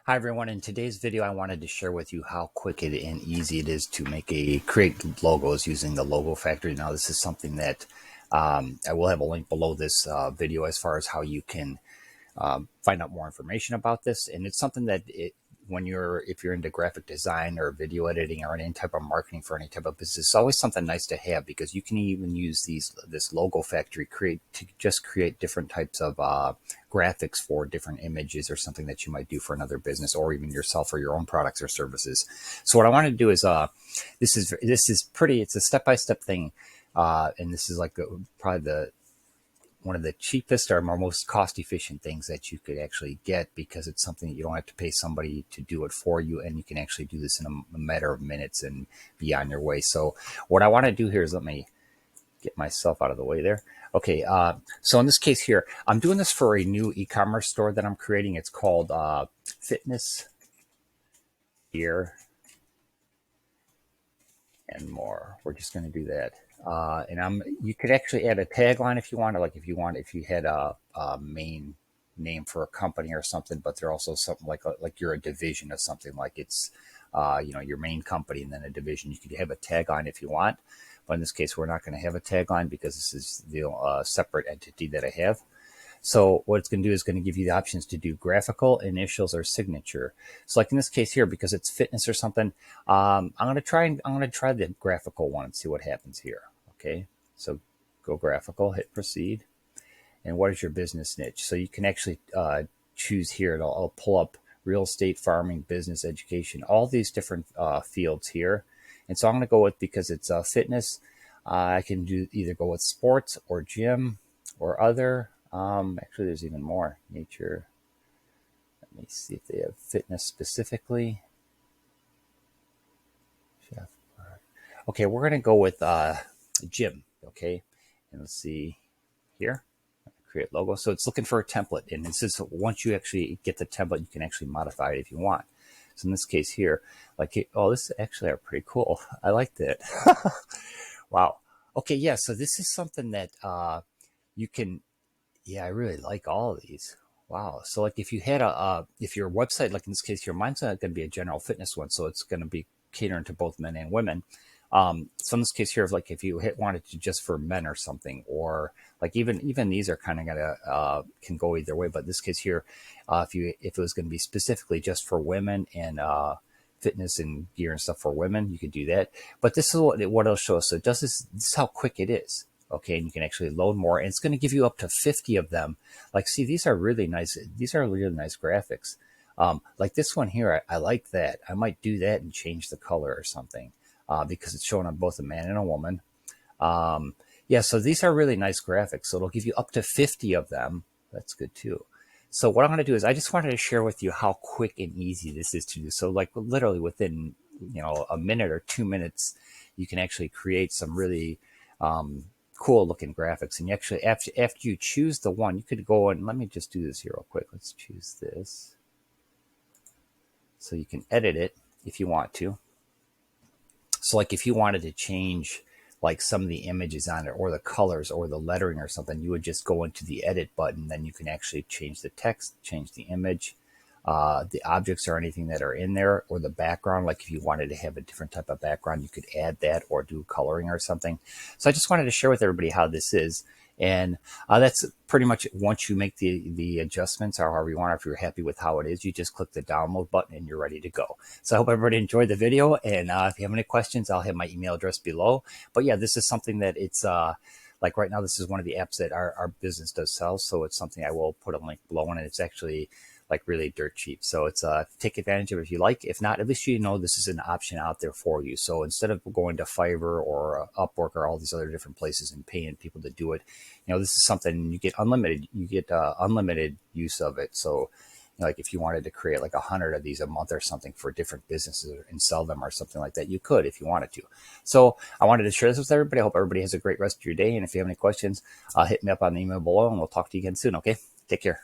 Hi everyone, in today's video I wanted to share with you how quick and easy it is to create logos using the Logo Factory. Now this is something that I will have a link below this video as far as how you can find out more information about this. And it's something that if you're into graphic design or video editing or any type of marketing for any type of business, it's always something nice to have, because you can even use this Logo Factory to just create different types of graphics for different images or something that you might do for another business or even yourself or your own products or services. So what I want to do is it's a step-by-step thing, and this is like probably one of the cheapest or most cost-efficient things that you could actually get, because it's something that you don't have to pay somebody to do it for you, and you can actually do this in a matter of minutes and be on your way. So what I want to do here is, let me get myself out of the way there. Okay, so in this case here, I'm doing this for a new e-commerce store that I'm creating. It's called Fitness Gear and More. We're just going to do that. And you could actually add a tagline if you want, if you had a main name for a company or something, but they're also something like you're a division of something, like it's your main company and then a division. You could have a tagline if you want, but in this case we're not going to have a tagline because this is the separate entity that I have. So what it's going to do is going to give you the options to do graphical, initials, or signature. So like in this case here, because it's fitness or something, I'm going to try the graphical one and see what happens here. Okay, so go graphical, hit proceed. And what is your business niche? So you can actually choose here. I'll pull up real estate, farming, business, education, all these different fields here. And so I'm going to go with, because it's fitness, I can either go with sports or gym or other. Actually, there's even more. Nature. Let me see if they have fitness specifically. Chef. Okay, we're going to go with gym. Okay, and let's see here. Create logo. So it's looking for a template, and it says once you actually get the template, you can actually modify it if you want. So in this case here, this actually are pretty cool. I like that. Wow. Okay, yeah. So this is something that you can. Yeah, I really like all of these. Wow. So like if you had if your website, like in this case here, mine's not going to be a general fitness one, so it's going to be catering to both men and women. So in this case here, if you wanted to just for men or something, or like even these are kind of gonna can go either way. But in this case here, if it was going to be specifically just for women and fitness and gear and stuff for women, you could do that. But this is what it'll show us. So this is how quick it is. Okay, and you can actually load more, and it's going to give you up to 50 of them. Like, see, these are really nice. These are really nice graphics. Like this one here, I like that. I might do that and change the color or something, because it's showing on both a man and a woman. Yeah, so these are really nice graphics. So it'll give you up to 50 of them. That's good too. So what I'm going to do is I just wanted to share with you how quick and easy this is to do. So like literally within a minute or 2 minutes, you can actually create some really cool looking graphics. And you actually, after you choose the one, you could go and let me just do this here real quick. Let's choose this. So you can edit it if you want to. So like if you wanted to change like some of the images on it or the colors or the lettering or something, you would just go into the edit button. Then you can actually change the text, change the image, the objects or anything that are in there, or the background. Like if you wanted to have a different type of background, you could add that or do coloring or something. So I just wanted to share with everybody how this is. And that's pretty much it. Once you make the adjustments or however you want, if you're happy with how it is, you just click the download button and you're ready to go. So I hope everybody enjoyed the video. And if you have any questions, I'll have my email address below. But yeah, this is something that it's like right now, this is one of the apps that our business does sell. So it's something I will put a link below, and it's actually like really dirt cheap. So it's take advantage of it if you like. If not, at least you know this is an option out there for you. So instead of going to Fiverr or Upwork or all these other different places and paying people to do it, this is something you get unlimited. You get unlimited use of it. So like if you wanted to create like 100 of these a month or something for different businesses and sell them or something like that, you could if you wanted to. So I wanted to share this with everybody. I hope everybody has a great rest of your day. And if you have any questions, hit me up on the email below, and we'll talk to you again soon. Okay, take care.